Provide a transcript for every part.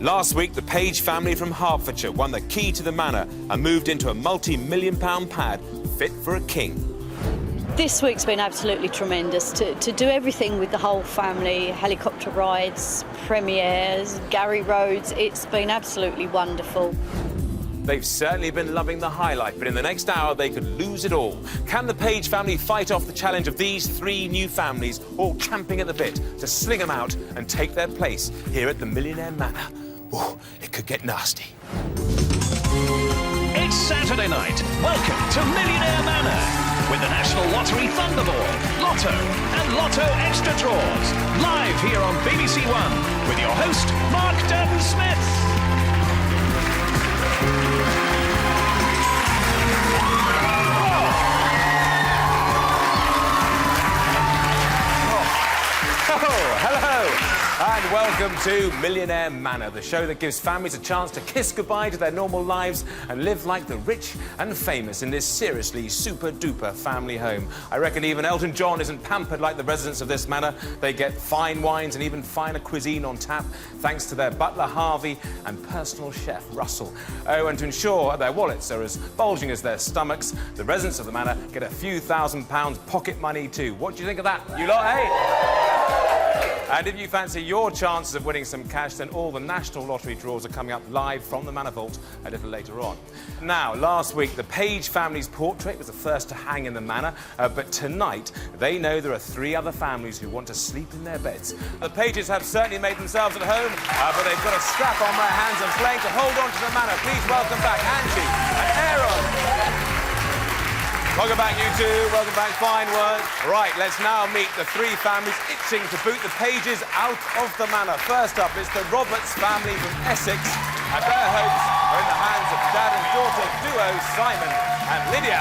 Last week, the Paige family from Hertfordshire won the key to the manor and moved into a multi-million-pound pad fit for a king. This week's been absolutely tremendous to do everything with the whole family, helicopter rides, premieres, Gary Roads. It's been absolutely wonderful. They've certainly been loving the high life, but in the next hour they could lose it all. Can the Paige family fight off the challenge of these three new families, all champing at the bit to sling them out and take their place here at the Millionaire Manor? Oh, it could get nasty. It's Saturday night. Welcome to Millionaire Manor with the National Lottery Thunderball, Lotto and Lotto Extra Draws. Live here on BBC One with your host, Mark Durden-Smith. And welcome to Millionaire Manor, the show that gives families a chance to kiss goodbye to their normal lives and live like the rich and famous in this seriously super-duper family home. I reckon even Elton John isn't pampered like the residents of this manor. They get fine wines and even finer cuisine on tap, thanks to their butler Harvey and personal chef Russell. Oh, and to ensure their wallets are as bulging as their stomachs, the residents of the manor get a few £1,000s pocket money too. What do you think of that, you lot, eh? And if you fancy your chances of winning some cash, then all the national lottery draws are coming up live from the Manor Vault a little later on. Now, last week, the Paige family's portrait was the first to hang in the manor, but tonight, they know there are three other families who want to sleep in their beds. The Pages have certainly made themselves at home, but they've got a strap on their hands and playing to hold on to the manor. Please welcome back Angie and Aaron. Welcome back, you two. Welcome back. Fine work. Right, let's now meet the three families itching to boot the Pages out of the manor. First up is the Roberts family from Essex, and their hopes are in the hands of dad and daughter duo Simon and Lydia.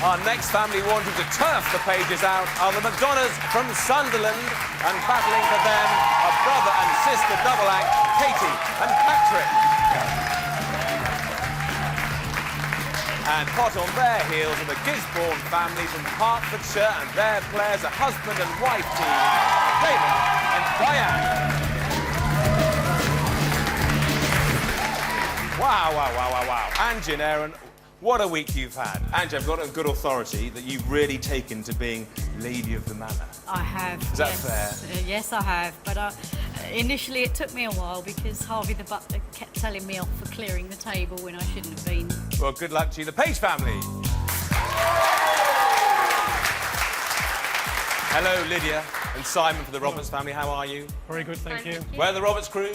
Our next family wanting to turf the Pages out are the McDonalds from Sunderland, and battling for them are brother and sister double act Katie and Patrick. And hot on their heels are the Gizbornes family from Hertfordshire, and their players are husband and wife team, David and Diane. Wow. Angie and Aaron, what a week you've had. Angie, I've got a good authority that you've really taken to being Lady of the Manor. I have. Is that fair? Yes, I have. But initially it took me a while because Harvey the butler kept telling me off for clearing the table when I shouldn't have been. Well, good luck to you, the Paige family. Hello, Lydia and Simon for the Roberts family. How are you? Very good, thank you. Where are the Roberts crew?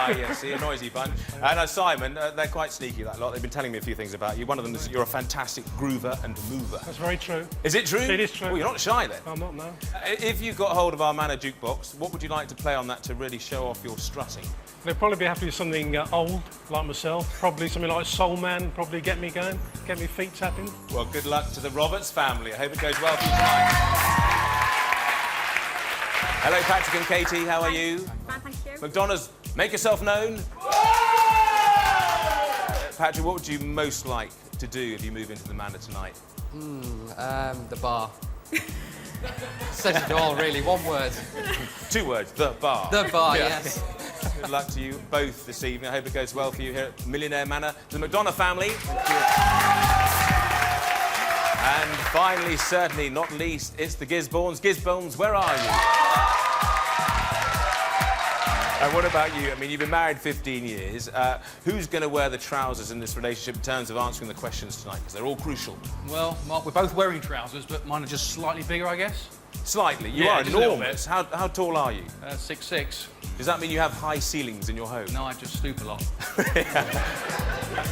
Yes, see, a noisy bunch. And Simon, they're quite sneaky, that lot. They've been telling me a few things about you. One of them is that you're a fantastic groover and mover. That's very true. Is it true? It is true. Oh, you're not shy, then? I'm not, no. If you got hold of our Manor jukebox, what would you like to play on that to really show off your strutting? They'd probably be happy with something old, like myself. Probably something like Soul Man, probably get me going, get me feet tapping. Well, good luck to the Roberts family. I hope it goes well for you tonight. Hello, Patrick and Katie. How are you? Fine, thank you. McDonald's, make yourself known. Patrick, what would you most like to do if you move into the manor tonight? The bar. Says it all, really. One word. 2 words, the bar. The bar, Yeah. yes. Good luck to you both this evening. I hope it goes well for you here at Millionaire Manor. To the McDonough family. And finally, certainly not least, it's the Gizbornes. Gizbornes, where are you? And what about you? I mean, you've been married 15 years. Who's going to wear the trousers in this relationship in terms of answering the questions tonight? Because they're all crucial. Well, Mark, we're both wearing trousers, but mine are just slightly bigger, I guess. Slightly? You Yeah, are just a little enormous. How tall are you? 6'6". Does that mean you have high ceilings in your home? No, I just stoop a lot.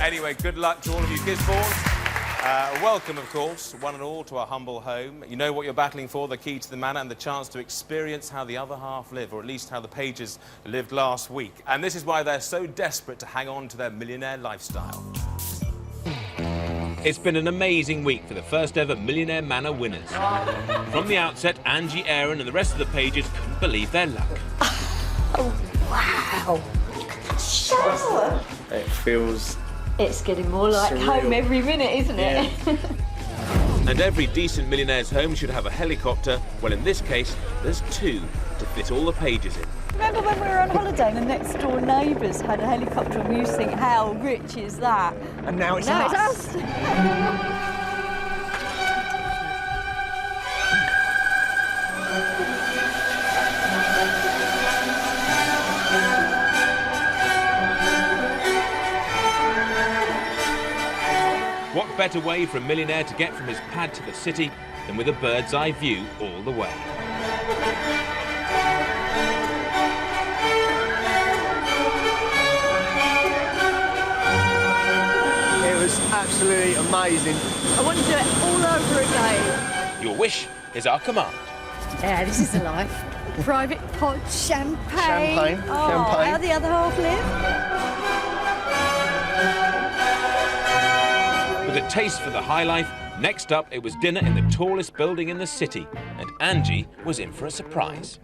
Anyway, good luck to all of you Gizbornes. Welcome, of course, one and all, to our humble home. You know what you're battling for, the key to the manor and the chance to experience how the other half live, or at least how the Pages lived last week. And this is why they're so desperate to hang on to their millionaire lifestyle. It's been an amazing week for the first ever Millionaire Manor winners. From the outset, Angie, Aaron and the rest of the Pages couldn't believe their luck. Oh, wow. Shower. It feels... It's getting more like surreal. home every minute, isn't it? And every decent millionaire's home should have a helicopter. Well, in this case, there's 2 to fit all the Paiges in. Remember when we were on holiday and the next door neighbours had a helicopter and we used to think, how rich is that? And now it's Now us. it's us. What better way for a millionaire to get from his pad to the city than with a bird's eye view all the way? It was absolutely amazing. I want to do it all over again. Your wish is our command. Yeah, this is the life. Private pod champagne. Champagne, Oh, champagne. how the other half live? With a taste for the high life, next up it was dinner in the tallest building in the city, and Angie was in for a surprise.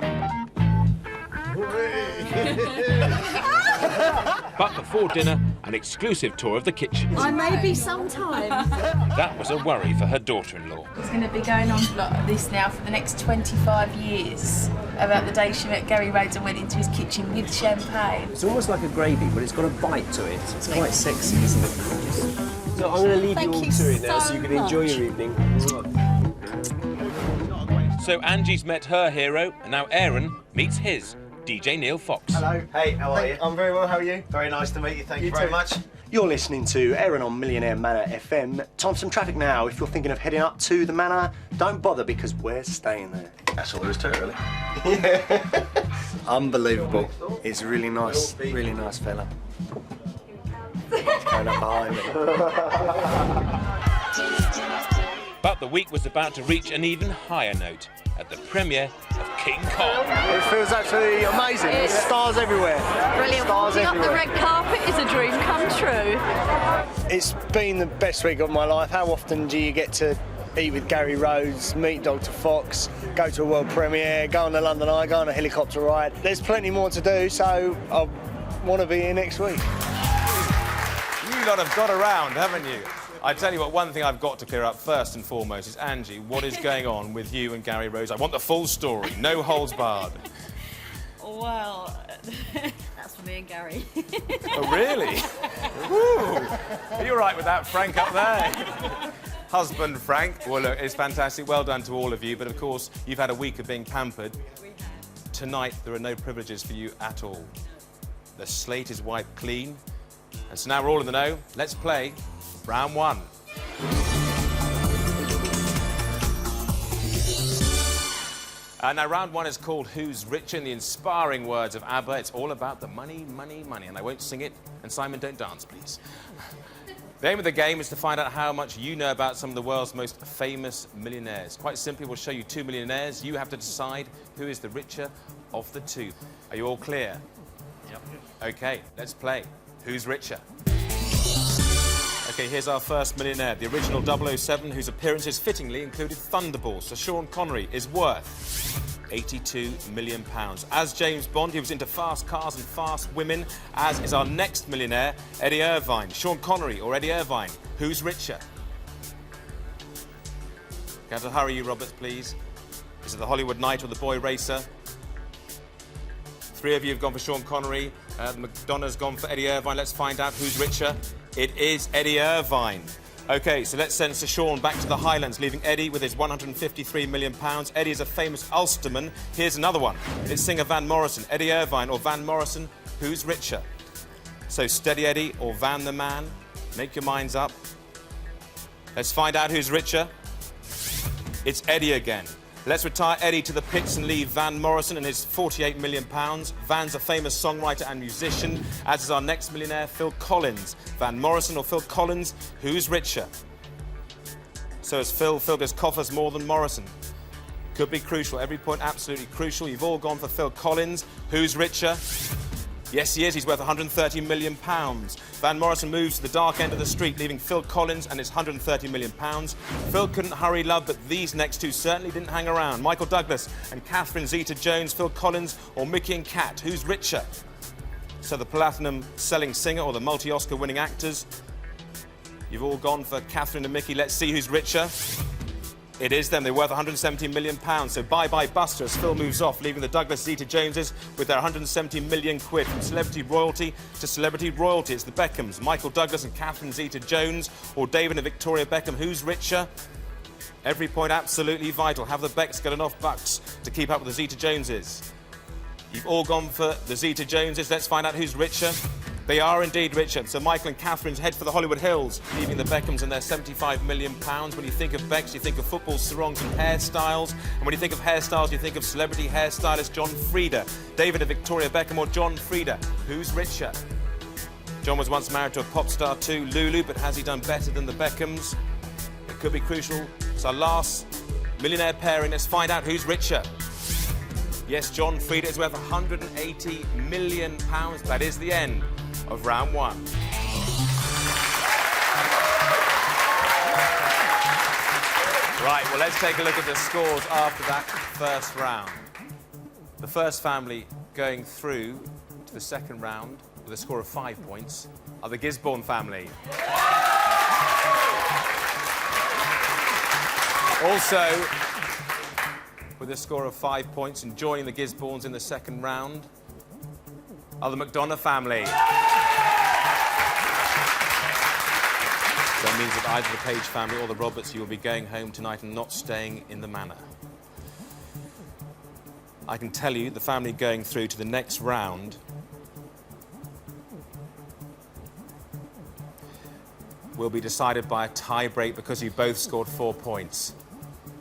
But before dinner, an exclusive tour of the kitchen. I may be sometime. That was a worry for her daughter-in-law. It's going to be going on like this now for the next 25 years, about the day she met Gary Rhodes and went into his kitchen with champagne. It's almost like a gravy, but it's got a bite to it. It's quite sexy, isn't it? So I'm going to leave you all to it now so you can enjoy your evening. So Angie's met her hero, and now Aaron meets his, DJ Neil Fox. Hello. Hey, how are you? I'm very well, how are you? Very nice to meet you, thank you very much. You're listening to Aaron on Millionaire Manor FM. Time for some traffic now. If you're thinking of heading up to the Manor, don't bother because we're staying there. That's all there is to it, really. Yeah. Unbelievable. It's really nice fella. He's going up behind me. But the week was about to reach an even higher note at the premiere of King Kong. It feels absolutely amazing. There's stars everywhere. Brilliant. Stars Walking up the everywhere. red carpet is a dream come true. It's been the best week of my life. How often do you get to eat with Gary Rhodes, meet Dr. Fox, go to a world premiere, go on the London Eye, go on a helicopter ride? There's plenty more to do, so I want to be here next week. You lot have got around, haven't you? I tell you what, one thing I've got to clear up first and foremost is, Angie, what is going on with you and Gary Rhodes? I want the full story, no holds barred. Well, that's for me and Gary. Oh, really? Ooh. Are you all right with that, Frank, up there? Husband Frank. Well, look, it's fantastic. Well done to all of you. But, of course, you've had a week of being pampered. Tonight, there are no privileges for you at all. The slate is wiped clean. And so now we're all in the know. Let's play round one. Now, round one is called Who's Richer? In the inspiring words of ABBA, it's all about the money, money, money. And I won't sing it. And Simon, don't dance, please. The aim of the game is to find out how much you know about some of the world's most famous millionaires. Quite simply, we'll show you 2 millionaires. You have to decide who is the richer of the 2. Are you all clear? Yep. OK, let's play. Who's richer? OK, here's our first millionaire, the original 007, whose appearances fittingly included Thunderball. So Sean Connery is worth £82 million. As James Bond, he was into fast cars and fast women, as is our next millionaire, Eddie Irvine. Sean Connery or Eddie Irvine, who's richer? You have to hurry you, Roberts, please. Is it the Hollywood Knight or the Boy Racer? 3 of you have gone for Sean Connery. McDonald's gone for Eddie Irvine. Let's find out who's richer. It is Eddie Irvine. OK, so let's send Sir Sean back to the Highlands, leaving Eddie with his £153 million. Eddie is a famous Ulsterman. Here's another one. It's singer Van Morrison. Eddie Irvine or Van Morrison, who's richer? So Steady Eddie or Van the Man? Make your minds up. Let's find out who's richer. It's Eddie again. Let's retire Eddie to the pits and leave Van Morrison and his £48 million. Van's a famous songwriter and musician, as is our next millionaire, Phil Collins. Van Morrison or Phil Collins, who's richer? So as Phil just coffers more than Morrison. Could be crucial, every point absolutely crucial. You've all gone for Phil Collins. Who's richer? Yes, he is. He's worth £130 million. Van Morrison moves to the dark end of the street, leaving Phil Collins and his £130 million. Phil couldn't hurry love, but these next 2 certainly didn't hang around. Michael Douglas and Catherine Zeta-Jones, Phil Collins or Mickey and Kat, who's richer? So the platinum-selling singer or the multi-Oscar winning actors? You've all gone for Catherine and Mickey. Let's see who's richer. It is them. They're worth £170 million. So bye-bye Buster as Phil moves off, leaving the Douglas Zeta-Joneses with their 170 million quid. From celebrity royalty to celebrity royalty, it's the Beckhams, Michael Douglas and Catherine Zeta-Jones, or David and Victoria Beckham. Who's richer? Every point absolutely vital. Have the Becks got enough bucks to keep up with the Zeta-Joneses? You've all gone for the Zeta-Joneses. Let's find out who's richer. They are indeed richer. So Michael and Catherine's head for the Hollywood Hills, leaving the Beckhams and their £75 million. When you think of Becks, you think of football sarongs and hairstyles. And when you think of hairstyles, you think of celebrity hairstylist John Frieda. David and Victoria Beckham or John Frieda. Who's richer? John was once married to a pop star too, Lulu, but has he done better than the Beckhams? It could be crucial. It's our last millionaire pairing. Let's find out who's richer. Yes, John Frieda is worth £180 million. That is the end of round one. Right, well, let's take a look at the scores after that first round. The first family going through to the second round with a score of 5 points are the Gizborne family. Also, with a score of 5 points and joining the Gizbornes in the second round are the McDonagh family. That means that either the Paige family or the Roberts, you will be going home tonight and not staying in the manor. I can tell you the family going through to the next round will be decided by a tie-break because you both scored 4 points.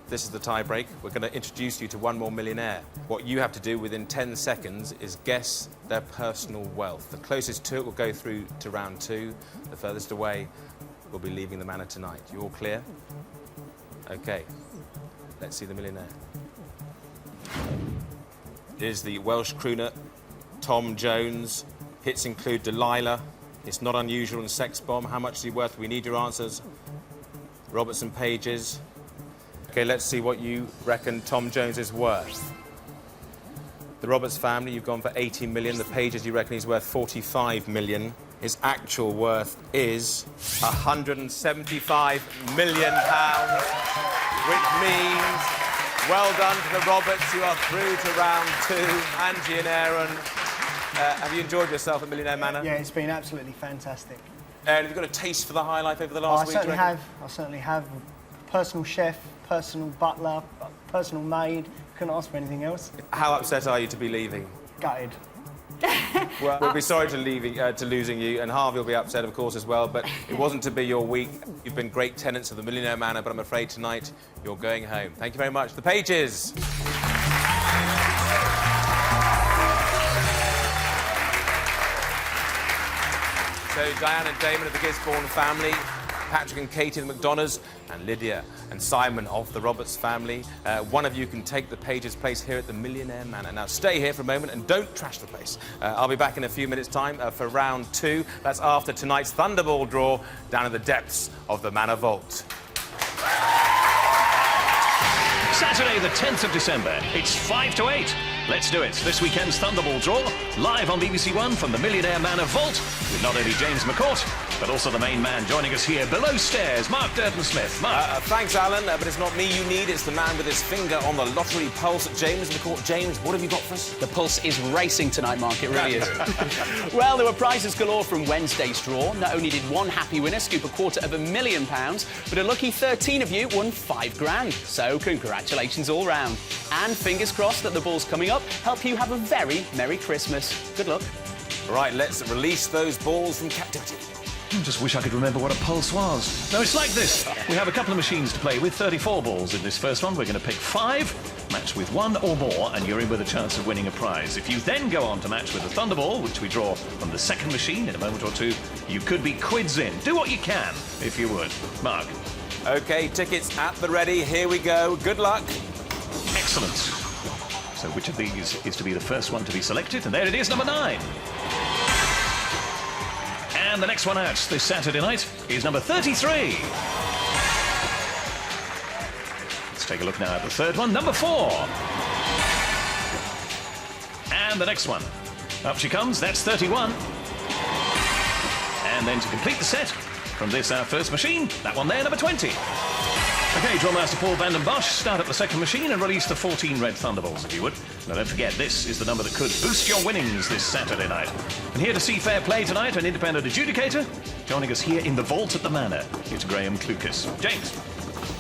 This is the tie-break. We're going to introduce you to one more millionaire. What you have to do within 10 seconds is guess their personal wealth. The closest to it will go through to round two. The furthest away will be leaving the manor tonight. You all clear? OK. Let's see the millionaire. It is the Welsh crooner, Tom Jones. Hits include Delilah. It's not unusual and Sex Bomb. How much is he worth? We need your answers. Roberts and Pages. OK, let's see what you reckon Tom Jones is worth. The Roberts family, you've gone for 80 million. The Pages, you reckon he's worth 45 million. His actual worth is £175 million, which means well done to the Roberts. You are through to round two. Angie and Aaron, have you enjoyed yourself at Millionaire Manor? Yeah, it's been absolutely fantastic. Aaron, have you got a taste for the high life over the last week? I certainly have. Personal chef, personal butler, personal maid. Couldn't ask for anything else. How upset are you to be leaving? Gutted. Well, we'll be sorry to losing you, and Harvey will be upset, of course, as well, but it wasn't to be your week. You've been great tenants of the Millionaire Manor, but I'm afraid tonight you're going home. Thank you very much. The Pages. So Diane and Damon of the Gizborne family, Patrick and Katie, the McDonoughs, and Lydia and Simon of the Roberts family. One of you can take the Pages' place here at the Millionaire Manor. Now, stay here for a moment and don't trash the place. I'll be back in a few minutes' time for round two. That's after tonight's Thunderball draw down in the depths of the Manor Vault. Saturday, the 10th of December. It's 5 to 8. Let's do it. This weekend's Thunderball draw, live on BBC One from the Millionaire Manor Vault, with not only James McCourt, but also the main man joining us here below stairs, Mark Durden-Smith. Mark. Thanks, Alan, but it's not me you need, it's the man with his finger on the lottery pulse, James McCourt. James, what have you got for us? The pulse is racing tonight, Mark, it really is. Well, there were prizes galore from Wednesday's draw. Not only did one happy winner scoop £250,000, but a lucky 13 of you won £5,000. So congratulations all round. And fingers crossed that the balls coming up help you have a very Merry Christmas. Good luck. Right, let's release those balls from captivity. I just wish I could remember what a pulse was. No, it's like this. We have a couple of machines to play with, 34 balls in this first one. We're going to pick 5, match with 1 or more, and you're in with a chance of winning a prize. If you then go on to match with the Thunderball, which we draw from the second machine in a moment or two, you could be quids in. Do what you can, if you would. Mark. OK, tickets at the ready. Here we go. Good luck. Excellent. So which of these is to be the first one to be selected? And there it is, number 9. And the next one out this Saturday night is number 33. Let's take a look now at the third one, number 4. And the next one. Up she comes, that's 31. And then to complete the set, from this our first machine, that one there, number 20. OK, Drillmaster Paul Van Bosch, start up the second machine and release the 14 red Thunderballs, if you would. Now, don't forget, this is the number that could boost your winnings this Saturday night. And here to see fair play tonight, an independent adjudicator, joining us here in the vault at the Manor, it's Graham Clucas. James.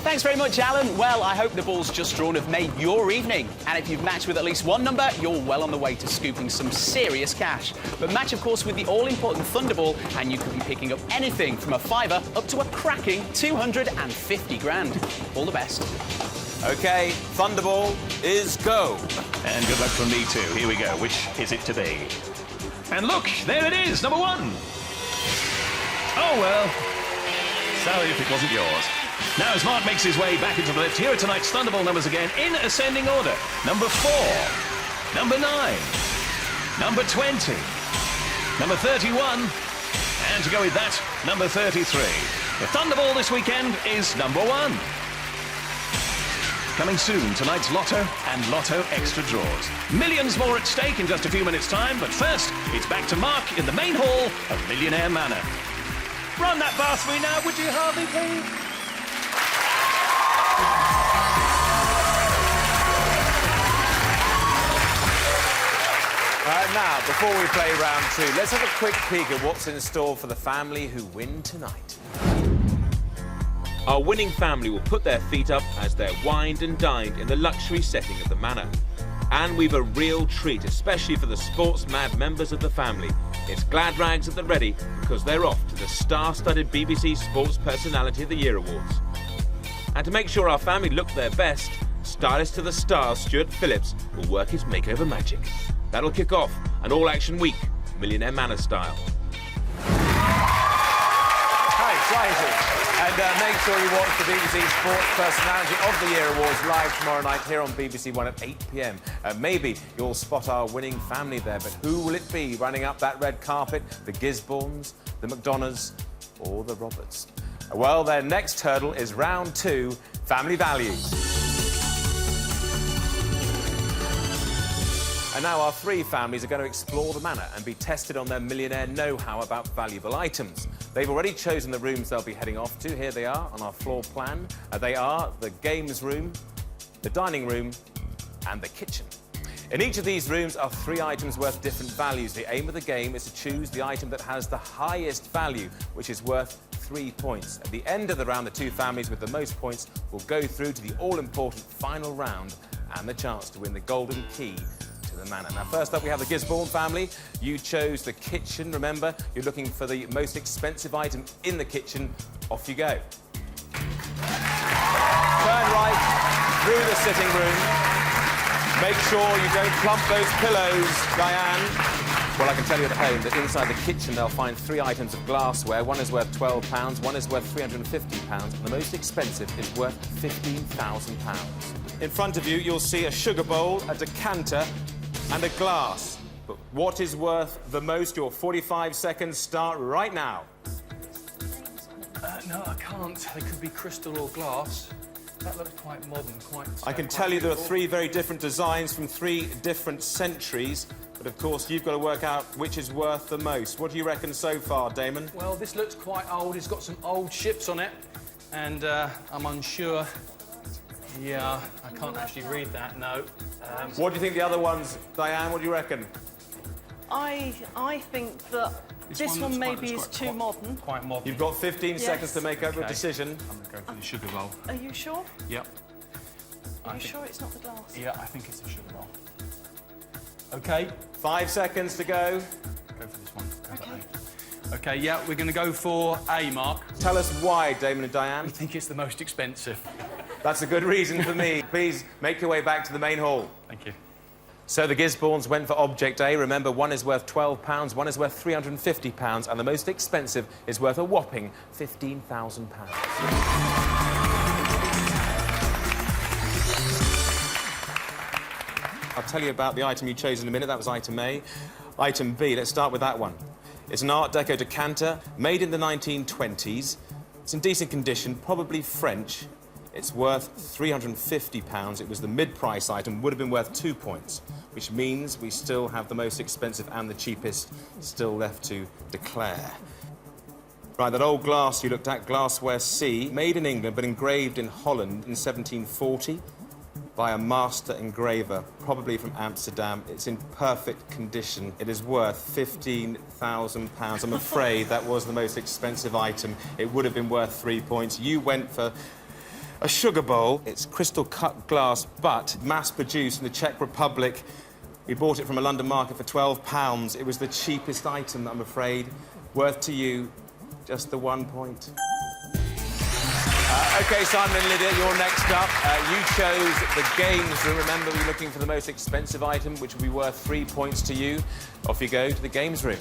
Thanks very much, Alan. Well, I hope the balls just drawn have made your evening. And if you've matched with at least one number, you're well on the way to scooping some serious cash. But match, of course, with the all-important Thunderball, and you could be picking up anything from a fiver up to a cracking 250 grand. All the best. OK, Thunderball is go. And good luck from me, too. Here we go. Which is it to be? And look, there it is, number 1. Oh, well. Sorry if it wasn't yours. Now, as Mark makes his way back into the lift, here are tonight's Thunderball numbers again in ascending order. Number 4, number 9, number 20, number 31, and to go with that, number 33. The Thunderball this weekend is number 1. Coming soon, tonight's Lotto and Lotto Extra Draws. Millions more at stake in just a few minutes' time, but first, it's back to Mark in the main hall of Millionaire Manor. Run that bath for me now, would you, Harvey, please? Now, before we play round 2, let's have a quick peek at what's in store for the family who win tonight. Our winning family will put their feet up as they're wined and dined in the luxury setting of the Manor. And we've a real treat, especially for the sports-mad members of the family. It's glad rags at the ready because they're off to the star-studded BBC Sports Personality of the Year Awards. And to make sure our family look their best, stylist to the stars Stuart Phillips will work his makeover magic. That'll kick off an all-action week, Millionaire Manor style. Hi, righty. And make sure you watch the BBC Sports Personality of the Year Awards live tomorrow night here on BBC One at 8 p.m. Maybe you'll spot our winning family there, but who will it be running up that red carpet? The Gizbornes, the McDonalds, or the Roberts? Well, their next hurdle is round 2, Family Values. And now our 3 families are going to explore the Manor and be tested on their millionaire know-how about valuable items. They've already chosen the rooms they'll be heading off to. Here they are on our floor plan. They are the games room, the dining room, and the kitchen. In each of these rooms are 3 items worth different values. The aim of the game is to choose the item that has the highest value, which is worth 3 points. At the end of the round, the 2 families with the most points will go through to the all-important final round and the chance to win the golden key to the Manor. Now, first up, we have the Gizborne family. You chose the kitchen. Remember, you're looking for the most expensive item in the kitchen. Off you go. Turn right through the sitting room. Make sure you don't plump those pillows, Diane. Well, I can tell you at home that inside the kitchen they'll find 3 items of glassware. One is worth £12, one is worth £350, and the most expensive is worth £15,000. In front of you, you'll see a sugar bowl, a decanter, and a glass. But what is worth the most? Your 45 seconds start right now. No, I can't. They could be crystal or glass. That looks quite modern, I can tell you there are 3 very different designs from 3 different centuries, but of course you've got to work out which is worth the most. What do you reckon so far, Damon? Well, this looks quite old. It's got some old ships on it, and I'm unsure. Yeah, I can't actually read that, no. What do you think the other ones, Diane? What do you reckon? I think that this one maybe is too modern. Quite modern. You've got 15 seconds to make up a decision. I'm going to go for the sugar bowl. Are you sure? Yep. Are you sure it's not the glass? Yeah, I think it's a sugar bowl. OK. 5 seconds to go. Go for this one. OK, yeah, we're going to go for A, Mark. Tell us why, Damon and Diane. We think it's the most expensive. That's a good reason for me. Please make your way back to the main hall. Thank you. So the Gizbornes went for Object A. Remember, one is worth £12, one is worth £350, and the most expensive is worth a whopping £15,000. I'll tell you about the item you chose in a minute. That was item A. Item B, let's start with that one. It's an Art Deco decanter, made in the 1920s. It's in decent condition, probably French. It's worth £350. It was the mid-price item, would have been worth 2 points, which means we still have the most expensive and the cheapest still left to declare. Right, that old glass you looked at, glassware C, made in England but engraved in Holland in 1740 by a master engraver, probably from Amsterdam. It's in perfect condition. It is worth £15,000. I'm afraid that was the most expensive item. It would have been worth 3 points. You went for a sugar bowl. It's crystal cut glass, but mass-produced in the Czech Republic. We bought it from a London market for £12. It was the cheapest item, I'm afraid. Worth to you just the 1 point. OK, Simon and Lydia, you're next up. You chose the games room. Remember, we're looking for the most expensive item, which will be worth 3 points to you. Off you go to the games room.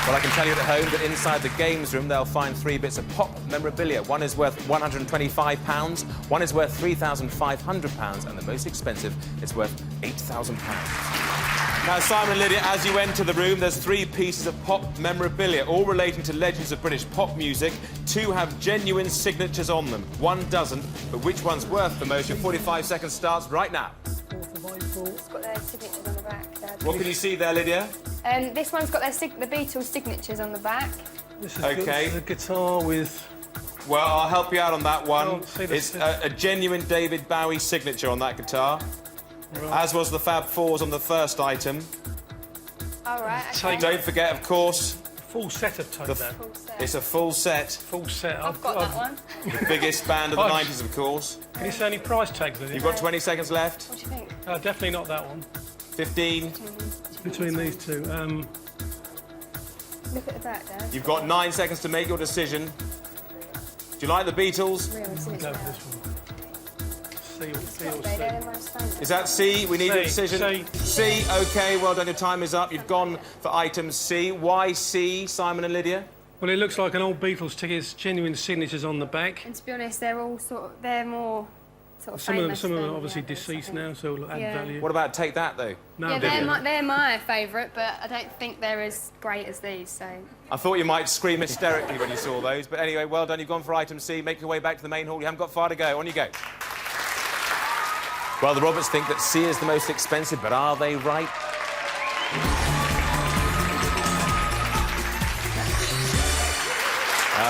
Well, I can tell you at home that inside the games room, they'll find 3 bits of pop memorabilia. One is worth £125, one is worth £3,500, and the most expensive is worth £8,000. Now, Simon and Lydia, as you enter the room, there's 3 pieces of pop memorabilia, all relating to legends of British pop music. 2 have genuine signatures on them. 1 doesn't, but which one's worth the most? Your 45 seconds starts right now. It's got their signatures on the back, Dad. What can you see there, Lydia? This one's got the Beatles signatures on the back. This is OK. the guitar with... Well, I'll help you out on that one. Oh, It's a genuine David Bowie signature on that guitar. Right. As was the Fab Fours on the first item. All right, okay. Don't forget, of course... Full set of Take That. It's a full set. Full set. I've got that one. The biggest band of the 90s, of course. Can you say any price tags with it? You've got 20 seconds left. What do you think? Definitely not that one. 15. Between these 2. Look at the back, Dad. You've got 9 seconds to make your decision. Do you like the Beatles? Real Go signatures. for this one. C or C. They're the most famous. Is that C? We need a decision. C. C, OK, well done, your time is up. You've gone for item C. Why C, Simon and Lydia? Well, it looks like an old Beatles ticket, genuine signatures on the back. And to be honest, they're all they're more sort of Some famous. of them than are obviously the others, I deceased think. now, so it'll add Yeah. value. What about Take That, though? No, Yeah, they're my favourite, but I don't think they're as great as these, so... I thought you might scream hysterically when you saw those, but anyway, well done. You've gone for item C. Make your way back to the main hall. You haven't got far to go. On you go. Well, the Roberts think that C is the most expensive, but are they right?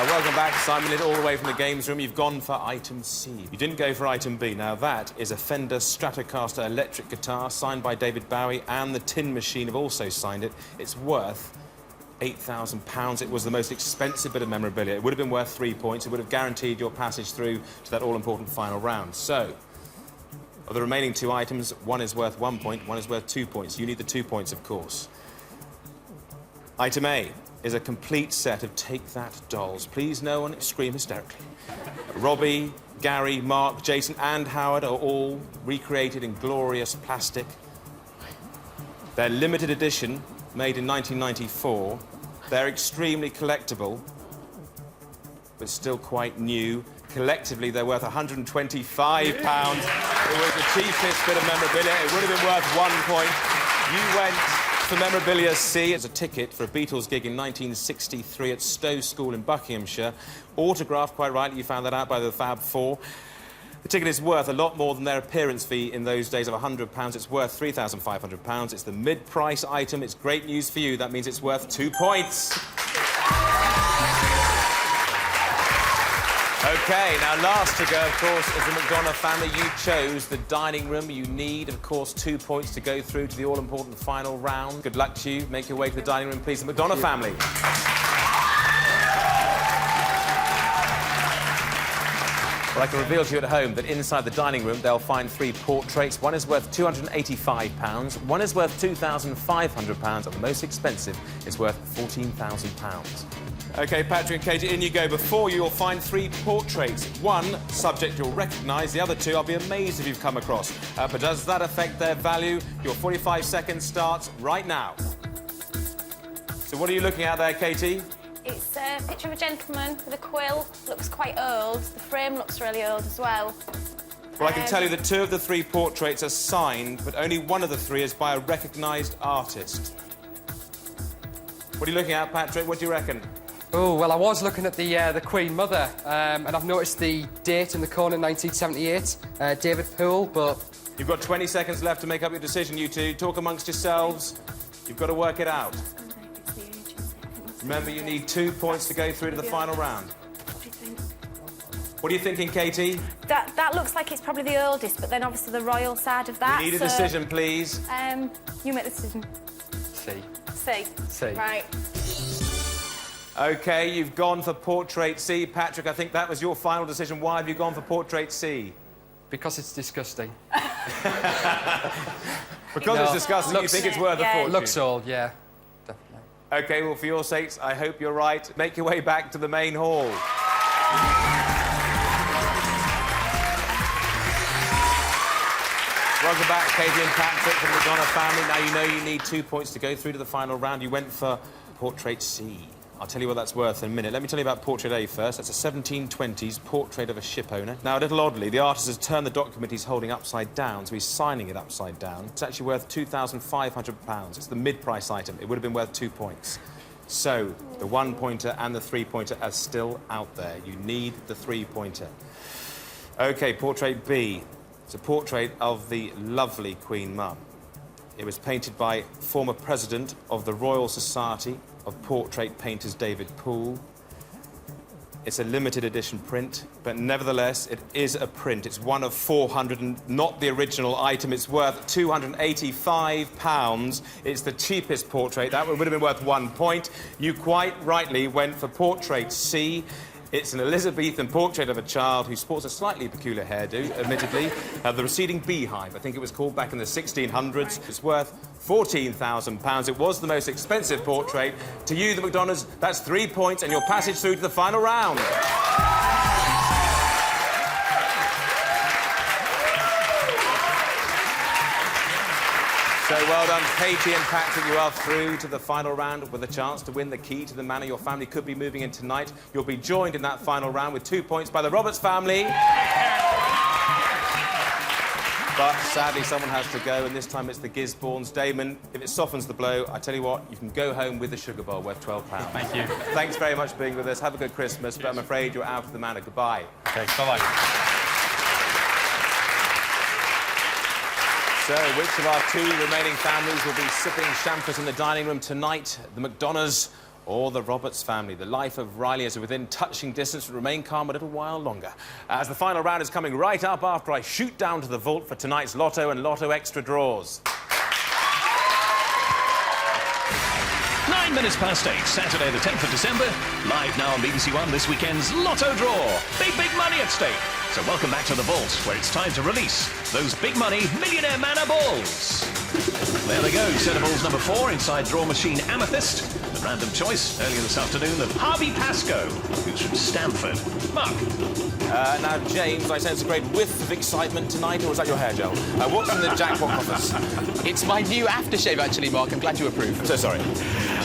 Welcome back, Simon Lydia, all the way from the games room. You've gone for item C. You didn't go for item B. Now, that is a Fender Stratocaster electric guitar signed by David Bowie, and the Tin Machine have also signed it. It's worth £8,000. It was the most expensive bit of memorabilia. It would have been worth 3 points. It would have guaranteed your passage through to that all-important final round. So, of the remaining 2 items, one is worth 1 point, one is worth 2 points. You need the 2 points, of course. Item A is a complete set of Take That dolls. Please no one scream hysterically. Robbie, Gary, Mark, Jason and Howard are all recreated in glorious plastic. They're limited edition, made in 1994. They're extremely collectible, but still quite new. Collectively, they're worth £125. It was the cheapest bit of memorabilia. It would have been worth 1 point. You went for memorabilia C. It's a ticket for a Beatles gig in 1963 at Stowe School in Buckinghamshire. Autographed, quite rightly, you found that out, by the Fab Four. The ticket is worth a lot more than their appearance fee in those days of £100. It's worth £3,500. It's the mid-price item. It's great news for you. That means it's worth 2 points. OK, now last to go, of course, is the McDonald family. You chose the dining room. You need, of course, 2 points to go through to the all-important final round. Good luck to you. Make your way to the dining room, please. The McDonald family. Well, I can reveal to you at home that inside the dining room they'll find 3 portraits. One is worth £285, one is worth £2,500, and the most expensive is worth £14,000. OK, Patrick and Katie, in you go. Before you, you'll find 3 portraits. One subject you'll recognise, the other 2 I'll be amazed if you've come across. But does that affect their value? Your 45 seconds starts right now. So what are you looking at there, Katie? It's a picture of a gentleman with a quill. Looks quite old. The frame looks really old as well. Well, I can tell you that 2 of the 3 portraits are signed, but only one of the 3 is by a recognised artist. What are you looking at, Patrick? What do you reckon? Oh, well, I was looking at the Queen Mother, and I've noticed the date in the corner, 1978, David Poole, but... You've got 20 seconds left to make up your decision, you two. Talk amongst yourselves. You've got to work it out. Remember, you need 2 points to go through to the final round. What do you think? What are you thinking, Katie? That looks like it's probably the oldest, but then obviously the royal side of that. We need a decision, please. You make the decision. C. C. Right. OK, you've gone for Portrait C. Patrick, I think that was your final decision. Why have you gone for Portrait C? Because it's disgusting. Because it's disgusting, you think it's worth a fortune? Looks old, yeah. Definitely. OK, well, for your sakes, I hope you're right. Make your way back to the main hall. Welcome back, Katie and Patrick from the McDonald family. Now you know you need 2 points to go through to the final round. You went for Portrait C. I'll tell you what that's worth in a minute. Let me tell you about Portrait A first. That's a 1720s portrait of a ship owner. Now, a little oddly, the artist has turned the document he's holding upside down, so he's signing it upside down. It's actually worth £2,500. It's the mid-price item. It would have been worth 2 points. So, the one-pointer and the three-pointer are still out there. You need the three-pointer. OK, Portrait B. It's a portrait of the lovely Queen Mum. It was painted by former president of the Royal Society of Portrait Painters, David Poole. It's a limited edition print, but nevertheless, it is a print. It's one of 400 and not the original item. It's worth £285. It's the cheapest portrait. That would have been worth 1 point. You quite rightly went for Portrait C. It's an Elizabethan portrait of a child who sports a slightly peculiar hairdo, admittedly. The receding beehive, I think it was called back in the 1600s. It's worth £14,000. It was the most expensive portrait. To you, the McDonalds, that's 3 points and your passage through to the final round. So well done, Katie and Patrick. You are through to the final round with a chance to win the key to the manor your family could be moving in tonight. You'll be joined in that final round with 2 points by the Roberts family. But sadly, someone has to go, and this time it's the Gizbornes. Damon, if it softens the blow, I tell you what, you can go home with a sugar bowl worth £12. Thank you. Thanks very much for being with us. Have a good Christmas, but I'm afraid you're out of the manor. Goodbye. OK, bye-bye. So, which of our 2 remaining families will be sipping champers in the dining room tonight? The McDonalds or the Roberts family? The life of Riley is within touching distance will remain calm a little while longer. As the final round is coming right up after I shoot down to the vault for tonight's Lotto and Lotto Extra draws. 9 minutes past 8, Saturday the 10th of December. Live now on BBC One, this weekend's Lotto draw. Big money at stake. So welcome back to the vault, where it's time to release those big money Millionaire Manor balls. There they go, set of balls number 4 inside draw machine Amethyst. The random choice earlier this afternoon of Harvey Pascoe, who's from Stamford. Mark. Now, James, I sense a great whiff of excitement tonight, or was that your hair gel? What's in the jackpot coffers? It's my new aftershave, actually, Mark. I'm glad you approve. I'm so sorry.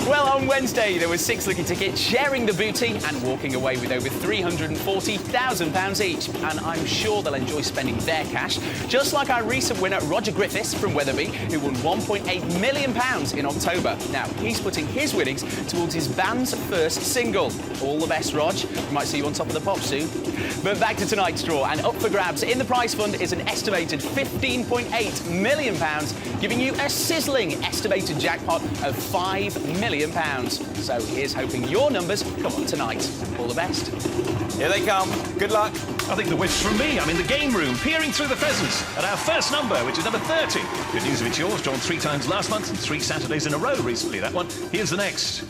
Well, on Wednesday, there were 6 lucky tickets sharing the booty and walking away with over £340,000 each. And I'm sure they'll enjoy spending their cash, just like our recent winner, Roger Griffiths from Wetherby, who won £1.8 million in October. Now, he's putting his winnings towards his band's first single. All the best, Rog. We might see you on top of the pops soon. But back to tonight's draw, and up for grabs in the prize fund is an estimated £15.8 million, giving you a sizzling estimated jackpot of £5 million. So here's hoping your numbers come on tonight. All the best. Here they come. Good luck. I think the whiff's from me. I'm in the game room, peering through the pheasants at our first number, which is number 30. Good news if it's yours. Drawn 3 times last month and 3 Saturdays in a row recently, that one. Here's the next.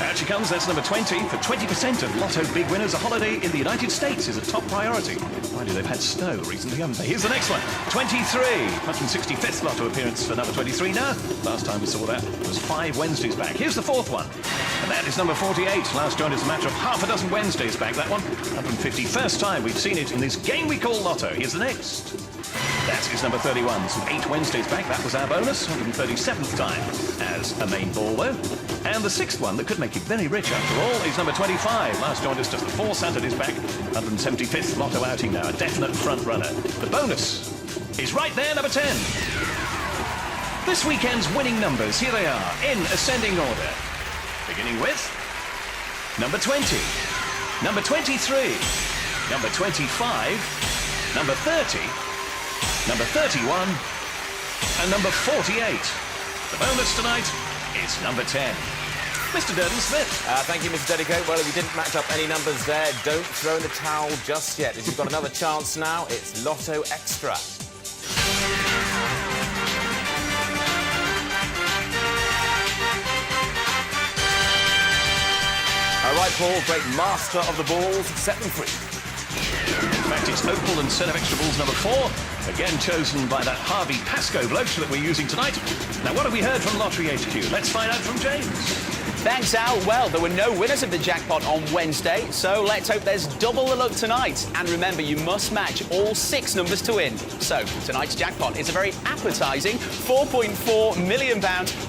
Out she comes. That's number 20. For 20% of Lotto big winners, a holiday in the United States is a top priority. Mind you, they've had snow recently, haven't they? Here's the next one. 23. 165th Lotto appearance for number 23 now. Last time we saw that was 5 Wednesdays back. Here's the 4th one. And that is number 48. Last joined us a matter of half a dozen Wednesdays back, that one. 151st time we've seen it in this game we call Lotto. Here's the next. That is number 31. Some 8 Wednesdays back, that was our bonus. 137th time as a main ball, though. And the 6th one that could make it very rich after all is number 25. Last joined us just 4 Saturdays back. 175th Lotto outing now, a definite front runner. The bonus is right there, number 10. This weekend's winning numbers, here they are, in ascending order. Beginning with number 20, number 23, number 25, number 30, number 31, and number 48. The bonus tonight is number 10. Mr. Durden-Smith. Thank you, Mr. Dedicoat. Well, if you didn't match up any numbers there, don't throw in the towel just yet. As you've got another chance now, it's Lotto Extra. All right, Paul, great master of the balls. Set them free. In fact, it's Opal and set of extra balls number 4, again chosen by that Harvey Pascoe bloke that we're using tonight. Now, what have we heard from Lottery HQ? Let's find out from James. Thanks, Al. Well, there were no winners of the jackpot on Wednesday, so let's hope there's double the luck tonight. And remember, you must match all 6 numbers to win. So, tonight's jackpot is a very appetising £4.4 million,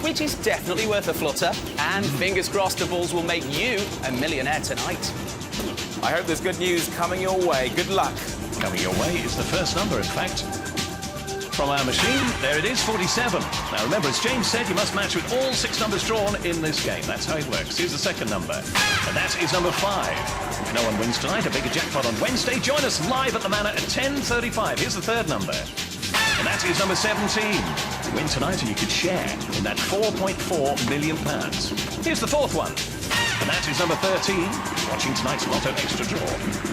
which is definitely worth a flutter. And fingers crossed the balls will make you a millionaire tonight. I hope there's good news coming your way. Good luck. Coming your way is the first number, in fact. From our machine, there it is, 47. Now remember, as James said, you must match with all 6 numbers drawn in this game. That's how it works. Here's the second number, and that is number 5. If no one wins tonight, a bigger jackpot on Wednesday. Join us live at the Manor at 10:35. Here's the third number, and that is number 17. Win tonight and you could share in that £4.4 million. Here's the fourth one, and that is number 13. Watching tonight's Lotto Extra Draw,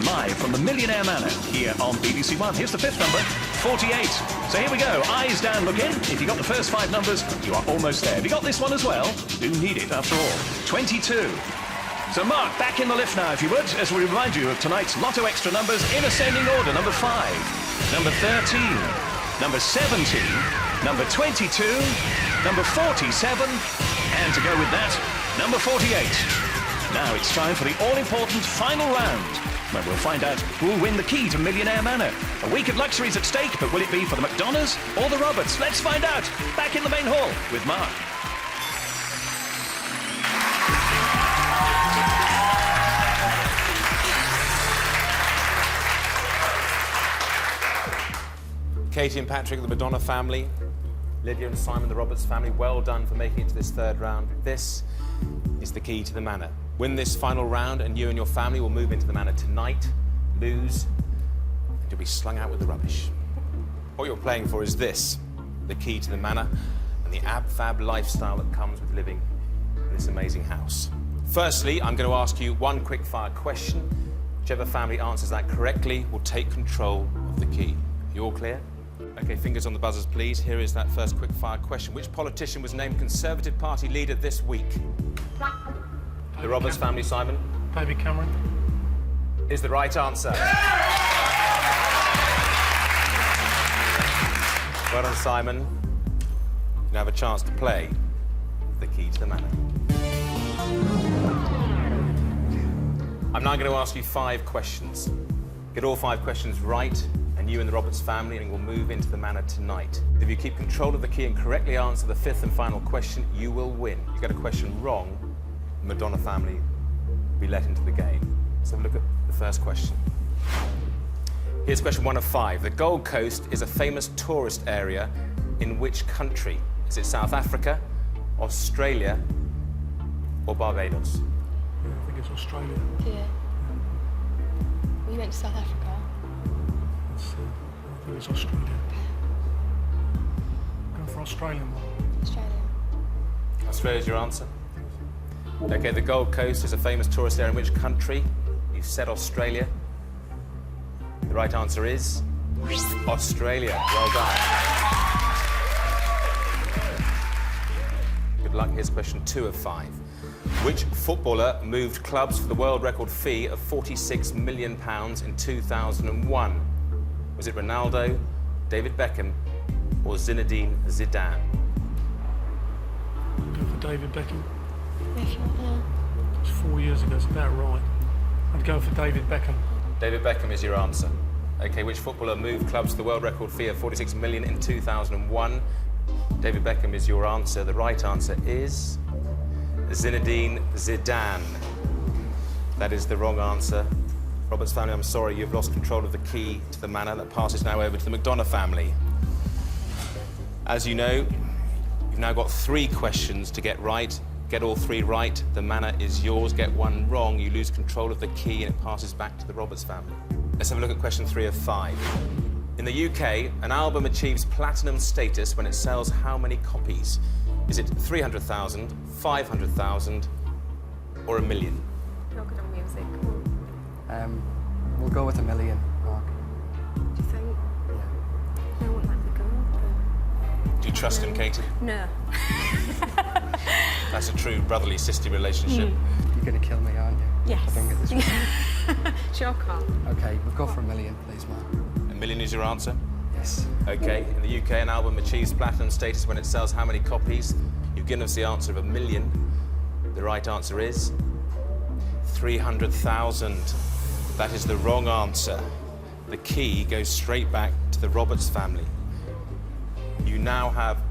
live from the Millionaire Manor here on BBC One. Here's the fifth number, 48. So here we go, eyes down, look in. If you got the first 5 numbers, you are almost there. Have you got this one as well? Do need it, after all. 22. So Mark, back in the lift now, if you would, as we remind you of tonight's Lotto Extra numbers in ascending order. Number 5, number 13, number 17, number 22, number 47, and to go with that, number 48. Now it's time for the all-important final round, where we'll find out who will win the key to Millionaire Manor. A week of luxuries at stake, but will it be for the McDonalds or the Roberts? Let's find out. Back in the main hall with Mark. Katie and Patrick, the Madonna family. Lydia and Simon, the Roberts family. Well done for making it to this third round. This is the key to the Manor. Win this final round and you and your family will move into the Manor tonight, lose, and you'll be slung out with the rubbish. What you're playing for is this, the key to the Manor and the ab-fab lifestyle that comes with living in this amazing house. Firstly, I'm going to ask you one quick-fire question. Whichever family answers that correctly will take control of the key. You all clear? OK, fingers on the buzzers, please. Here is that first quick-fire question. Which politician was named Conservative Party leader this week? The Roberts family, Simon? David Cameron. Is the right answer. Well done, Simon. You have a chance to play the key to the Manor. I'm now going to ask you 5 questions. Get all 5 questions right, and you and the Roberts family will move into the Manor tonight. If you keep control of the key and correctly answer the 5th and final question, you will win. If you get a question wrong, the Madonna family will be let into the game. Let's have a look at the first question. Here's question 1 of 5. The Gold Coast is a famous tourist area in which country? Is it South Africa, Australia, or Barbados? Yeah, I think it's Australia. Yeah. You went to South Africa. I think it's Australia. Go for Australian one. Australia. Australia's your answer? OK, the Gold Coast is a famous tourist area in which country? You said Australia. The right answer is Australia. Well done. Good luck. Here's question 2 of 5. Which footballer moved clubs for the world record fee of £46 million in 2001? Was it Ronaldo, David Beckham, or Zinedine Zidane? Go for David Beckham. Yeah. It's 4 years ago, it's about right. I'd go for David Beckham. David Beckham is your answer. OK, which footballer moved clubs to the world record fee of £46 million in 2001? David Beckham is your answer. The right answer is Zinedine Zidane. That is the wrong answer. Roberts family, I'm sorry, you've lost control of the key to the Manor. That passes now over to the McDonough family. As you know, you've now got 3 questions to get right. Get all 3 right, the Manor is yours. Get 1 wrong, you lose control of the key and it passes back to the Roberts family. Let's have a look at question 3 of 5. In the UK, an album achieves platinum status when it sells how many copies? Is it 300,000, 500,000, or $1 million? You're good on music. We'll go with $1 million, Mark. Do you think? Yeah. No one like the girl. Do you trust him, Katie? No. That's a true brotherly sister relationship. You're going to kill me, aren't you? Yes. I don't get this right. Sure can't. OK, we'll go for $1 million, please, Mark. $1 million is your answer? Yes. OK, in the UK, an album achieves platinum status when it sells how many copies? You've given us the answer of $1 million. The right answer is 300,000. That is the wrong answer. The key goes straight back to the Roberts family. You now have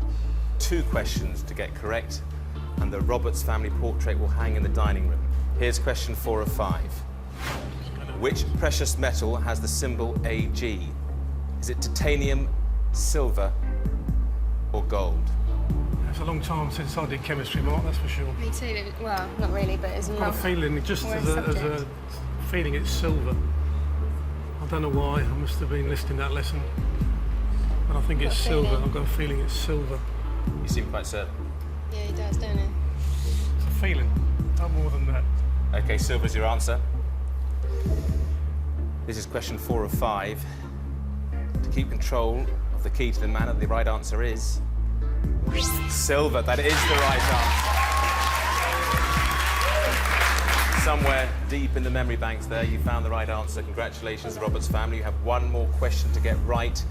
2 questions to get correct, and the Roberts family portrait will hang in the dining room. Here's question 4 of 5. Which precious metal has the symbol AG? Is it titanium, silver, or gold? It's a long time since I did chemistry, Mark, that's for sure. Me too. Well, not really, but it's I've got a feeling, just as a feeling, it's silver. I don't know why, I must have been listening to that lesson. But I think it's silver, I've got a feeling it's silver. You seem quite certain. Yeah, he does, don't he? It's a feeling, not more than that. OK, silver's your answer. This is question 4 of 5. To keep control of the key to the manor, the right answer is silver. That is the right answer. Somewhere deep in the memory banks there, you found the right answer. Congratulations, the Roberts family. You have 1 more question to get right,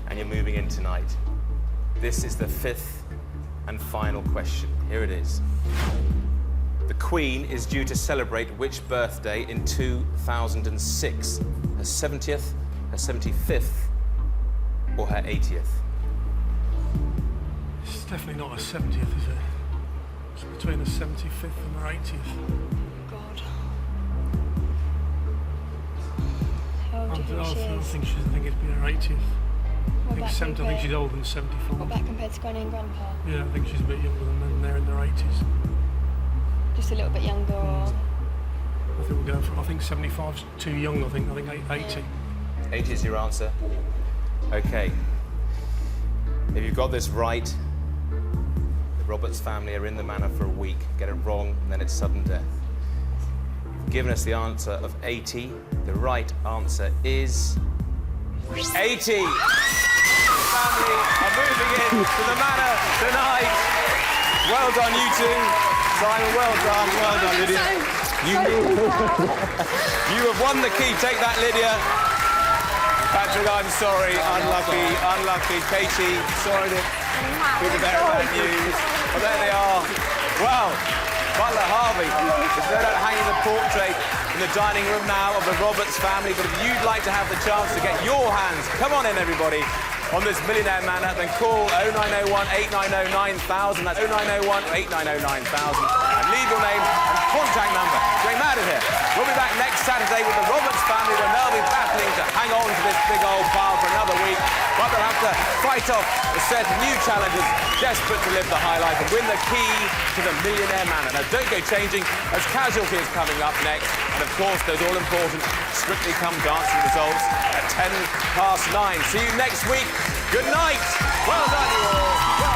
and you're moving in tonight. This is the 5th and final question. Here it is. The Queen is due to celebrate which birthday in 2006? Her 70th, her 75th, or her 80th? It's definitely not her 70th, is it? It's between her 75th and her 80th. God. I think it'd be her 80th. I think 70, I think she's older than 75. What about compared to Granny and Grandpa? Yeah, I think she's a bit younger than them. They're in their 80s. Just a little bit younger, or? I think we're going for, I think 75's too young, I think 80. 80 is your answer. OK. If you've got this right, the Roberts family are in the manor for a week. Get it wrong, and then it's sudden death. You've given us the answer of 80. The right answer is 80. The family are moving in to the manor tonight. Well done, you two. Simon, well done, Lydia. You have won the key. Take that, Lydia. Patrick, I'm sorry. Unlucky. Katie, sorry to be the bearer of bad news. Well, there they are. Well, Butler Harvey is no doubt hanging the portrait in the dining room now of the Roberts family. But if you'd like to have the chance to get your hands, come on in, everybody, on this Millionaire Manor, then call 0901 890 9000. That's 0901 890 9000. And leave your name and contact number. Going mad in here. We'll be back next Saturday with the Roberts family, when they'll be battling to hang on to this big old pile for another week. But they'll have to fight off a set of new challenges, desperate to live the high life and win the key to the Millionaire Manor. Now, don't go changing, as Casualty is coming up next. And, of course, those all-important Strictly Come Dancing results at 9:10. See you next week. Good night. Well done, you all.